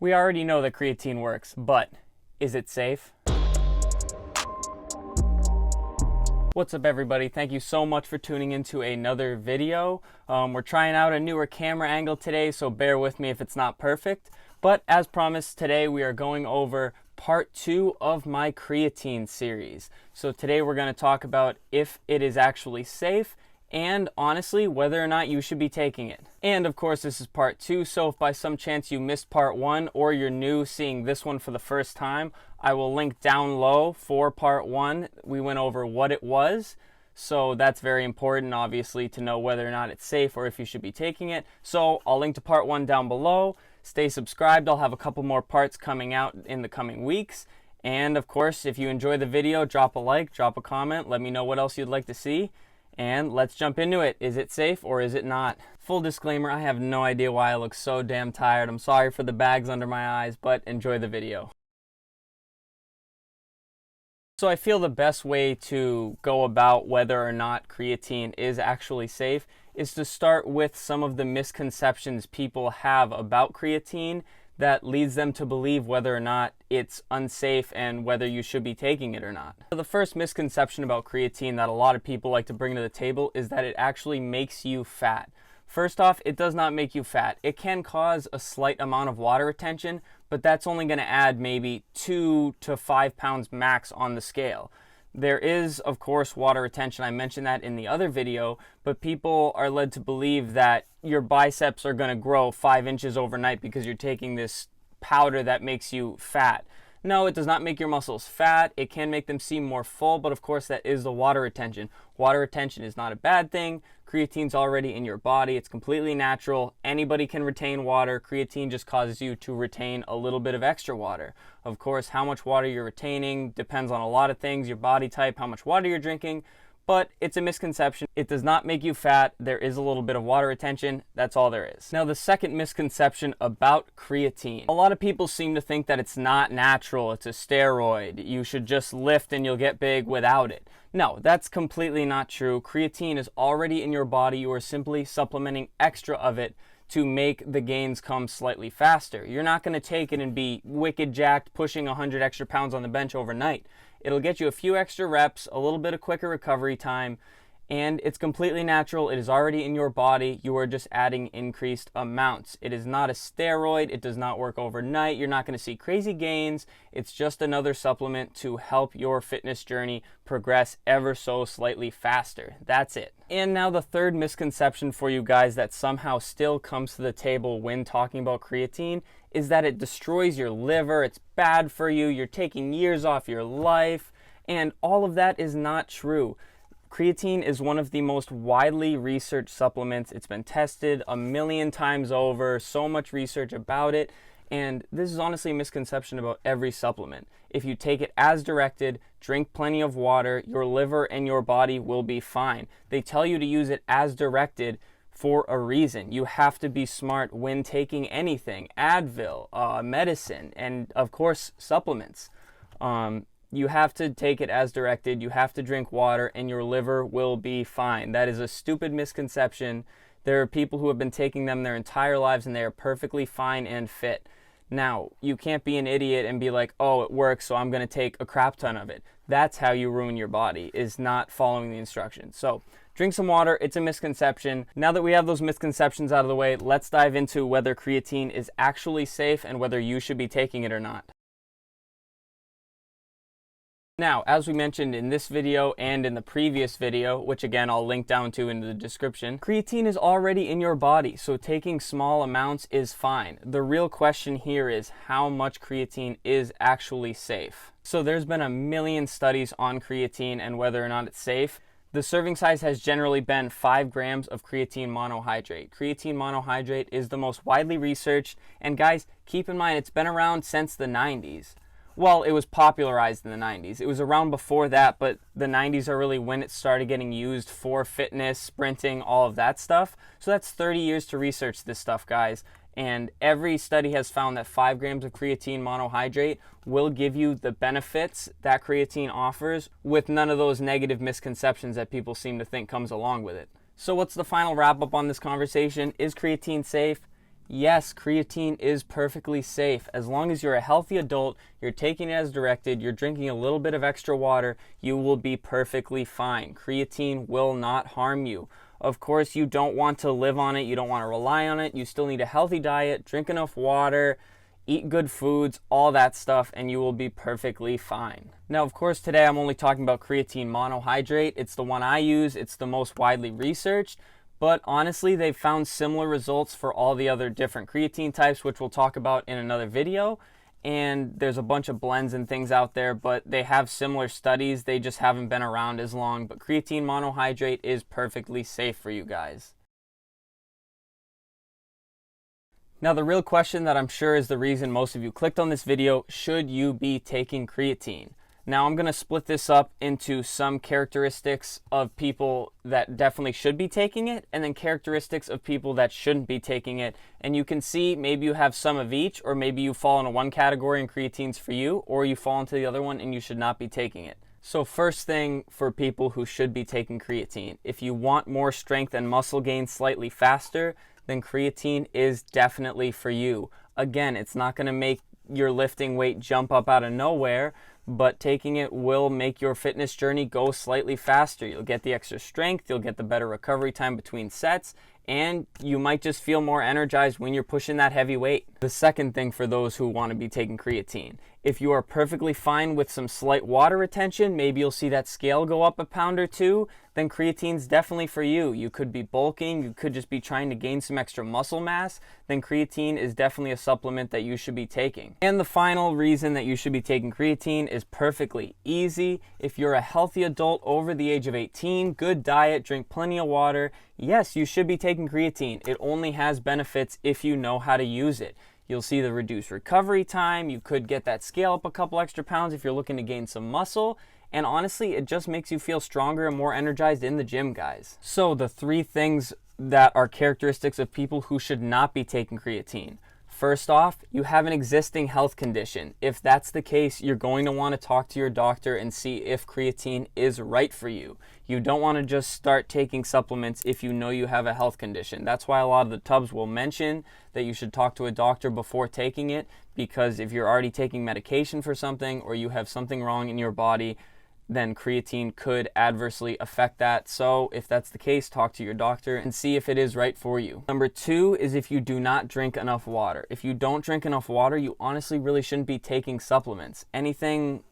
We already know that creatine works, but is it safe? What's up everybody? Thank you so much for tuning into another video. We're trying out a newer camera angle today, so bear with me if it's not perfect. But as promised, today we are going over part 2 of my creatine series. So today we're going to talk about if it is actually safe and honestly whether or not you should be taking it. And of course this is part 2, so if by some chance you missed part 1 or you're new seeing this one for the first time, I will link down low for part 1. We went over what it was, so that's very important obviously to know whether or not it's safe or if you should be taking it. So I'll link to part 1 down below. Stay subscribed, I'll have a couple more parts coming out in the coming weeks. And of course, if you enjoy the video, drop a like, drop a comment, let me know what else you'd like to see. And let's jump into it. Is it safe or is it not? Full disclaimer, I have no idea why I look so damn tired. I'm sorry for the bags under my eyes, but enjoy the video. So I feel the best way to go about whether or not creatine is actually safe is to start with some of the misconceptions people have about creatine that leads them to believe whether or not it's unsafe and whether you should be taking it or not. So the first misconception about creatine that a lot of people like to bring to the table is that it actually makes you fat. First off, it does not make you fat. It can cause a slight amount of water retention, but that's only going to add maybe 2 to 5 pounds max on the scale. There is, of course, water retention. I mentioned that in the other video, but people are led to believe that your biceps are going to grow 5 inches overnight because you're taking this powder that makes you fat. No, it does not make your muscles fat. It can make them seem more full, but of course that is the water retention. Water retention is not a bad thing. Creatine's already in your body. It's completely natural. Anybody can retain water. Creatine just causes you to retain a little bit of extra water. Of course, how much water you're retaining depends on a lot of things, your body type, how much water you're drinking, but it's a misconception. It does not make you fat. There is a little bit of water retention. That's all there is. Now, the second misconception about creatine. A lot of people seem to think that it's not natural. It's a steroid. You should just lift and you'll get big without it. No, that's completely not true. Creatine is already in your body. You are simply supplementing extra of it to make the gains come slightly faster. You're not going to take it and be wicked jacked, pushing 100 extra pounds on the bench overnight. It'll get you a few extra reps, a little bit of quicker recovery time, and it's completely natural. It is already in your body. You are just adding increased amounts. It is not a steroid. It does not work overnight. You're not going to see crazy gains. It's just another supplement to help your fitness journey progress ever so slightly faster. That's it. And now the third misconception for you guys that somehow still comes to the table when talking about creatine is that it destroys your liver. It's bad for you. You're taking years off your life. And all of that is not true. Creatine is one of the most widely researched supplements. It's been tested 1,000,000 times over, so much research about it, and this is honestly a misconception about every supplement. If you take it as directed, drink plenty of water, your liver and your body will be fine. They tell you to use it as directed for a reason. You have to be smart when taking anything, Advil, medicine, and of course supplements. You have to take it as directed, you have to drink water, and your liver will be fine. That is a stupid misconception. There are people who have been taking them their entire lives and they are perfectly fine and fit. Now, you can't be an idiot and be like, oh, it works, so I'm going to take a crap ton of it. That's how you ruin your body, is not following the instructions. So, drink some water. It's a misconception. Now that we have those misconceptions out of the way, let's dive into whether creatine is actually safe and whether you should be taking it or not. Now, as we mentioned in this video and in the previous video, which again I'll link down to in the description, creatine is already in your body, so taking small amounts is fine. The real question here is how much creatine is actually safe. So there's been 1,000,000 studies on creatine and whether or not it's safe. The serving size has generally been 5 grams of creatine monohydrate. Creatine monohydrate is the most widely researched, and guys, keep in mind it's been around since the 90s. Well, it was popularized in the 90s. It was around before that, but the 90s are really when it started getting used for fitness, sprinting, all of that stuff. So that's 30 years to research this stuff, guys. And every study has found that 5 grams of creatine monohydrate will give you the benefits that creatine offers with none of those negative misconceptions that people seem to think comes along with it. So what's the final wrap up on this conversation? Is creatine safe? Yes, creatine is perfectly safe. As long as you're a healthy adult, you're taking it as directed, you're drinking a little bit of extra water, you will be perfectly fine. Creatine will not harm you. Of course, you don't want to live on it, you don't want to rely on it. You still need a healthy diet, drink enough water, eat good foods, all that stuff, and you will be perfectly fine. Now, of course, today I'm only talking about creatine monohydrate. It's the one I use, it's the most widely researched. But honestly, they've found similar results for all the other different creatine types, which we'll talk about in another video. And there's a bunch of blends and things out there, but they have similar studies. They just haven't been around as long. But creatine monohydrate is perfectly safe for you guys. Now, the real question that I'm sure is the reason most of you clicked on this video, should you be taking creatine? Now, I'm going to split this up into some characteristics of people that definitely should be taking it, and then characteristics of people that shouldn't be taking it. And you can see maybe you have some of each, or maybe you fall into one category and creatine's for you, or you fall into the other one and you should not be taking it. So first thing for people who should be taking creatine, if you want more strength and muscle gain slightly faster, then creatine is definitely for you. Again, it's not going to make your lifting weight jump up out of nowhere, but taking it will make your fitness journey go slightly faster. You'll get the extra strength, you'll get the better recovery time between sets, and you might just feel more energized when you're pushing that heavy weight. The second thing for those who want to be taking creatine, if you are perfectly fine with some slight water retention, maybe you'll see that scale go up a pound or two, then creatine's definitely for you. You could be bulking, you could just be trying to gain some extra muscle mass, then creatine is definitely a supplement that you should be taking. And the final reason that you should be taking creatine is perfectly easy. If you're a healthy adult over the age of 18, good diet, drink plenty of water, yes, you should be taking creatine. It only has benefits if you know how to use it. You'll see the reduced recovery time. You could get that scale up a couple extra pounds if you're looking to gain some muscle. And honestly, it just makes you feel stronger and more energized in the gym, guys. So the three things that are characteristics of people who should not be taking creatine. First off, you have an existing health condition. If that's the case, you're going to want to talk to your doctor and see if creatine is right for you. You don't want to just start taking supplements if you know you have a health condition. That's why a lot of the tubs will mention that you should talk to a doctor before taking it, because if you're already taking medication for something or you have something wrong in your body, then creatine could adversely affect that. So if that's the case, talk to your doctor and see if it is right for you. Number two is if you do not drink enough water. If you don't drink enough water, you honestly really shouldn't be taking supplements. Anything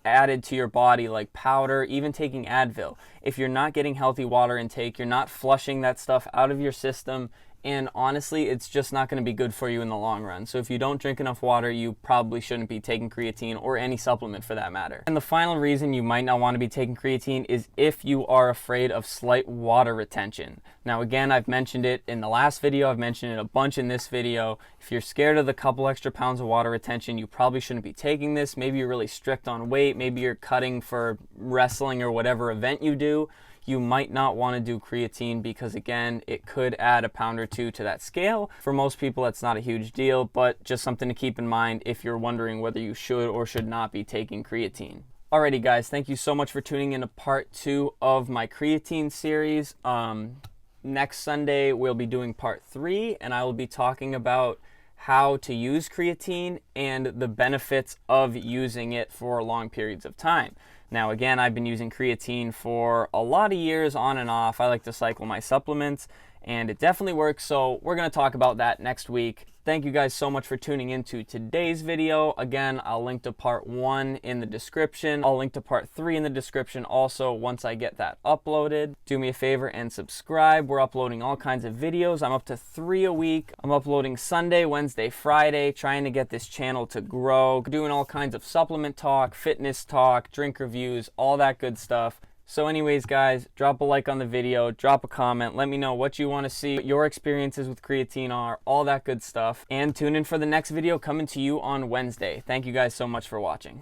added to your body like powder, even taking Advil. If you're not getting healthy water intake, you're not flushing that stuff out of your system, and honestly, it's just not going to be good for you in the long run. So if you don't drink enough water, you probably shouldn't be taking creatine or any supplement for that matter. And the final reason you might not want to be taking creatine is if you are afraid of slight water retention. Now again, I've mentioned it in the last video, I've mentioned it a bunch in this video. If you're scared of the couple extra pounds of water retention, you probably shouldn't be taking this. Maybe you're really strict on weight, maybe you're cutting for wrestling or whatever event you do. You might not want to do creatine because, again, it could add a pound or two to that scale. For most people, that's not a huge deal, but just something to keep in mind if you're wondering whether you should or should not be taking creatine. Alrighty, guys, thank you so much for tuning in to part 2 of my creatine series. Next Sunday, we'll be doing part 3, and I will be talking about how to use creatine and the benefits of using it for long periods of time. Now again, I've been using creatine for a lot of years on and off. I like to cycle my supplements and it definitely works, so we're going to talk about that next week. Thank you guys so much for tuning into today's video. Again, I'll link to part 1 in the description. I'll link to part 3 in the description also once I get that uploaded. Do me a favor and subscribe. We're uploading all kinds of videos. I'm up to 3 a week. I'm uploading Sunday, Wednesday, Friday, trying to get this channel to grow. Doing all kinds of supplement talk, fitness talk, drink reviews, all that good stuff. So anyways, guys, drop a like on the video, drop a comment, let me know what you want to see, what your experiences with creatine are, all that good stuff. And tune in for the next video coming to you on Wednesday. Thank you guys so much for watching.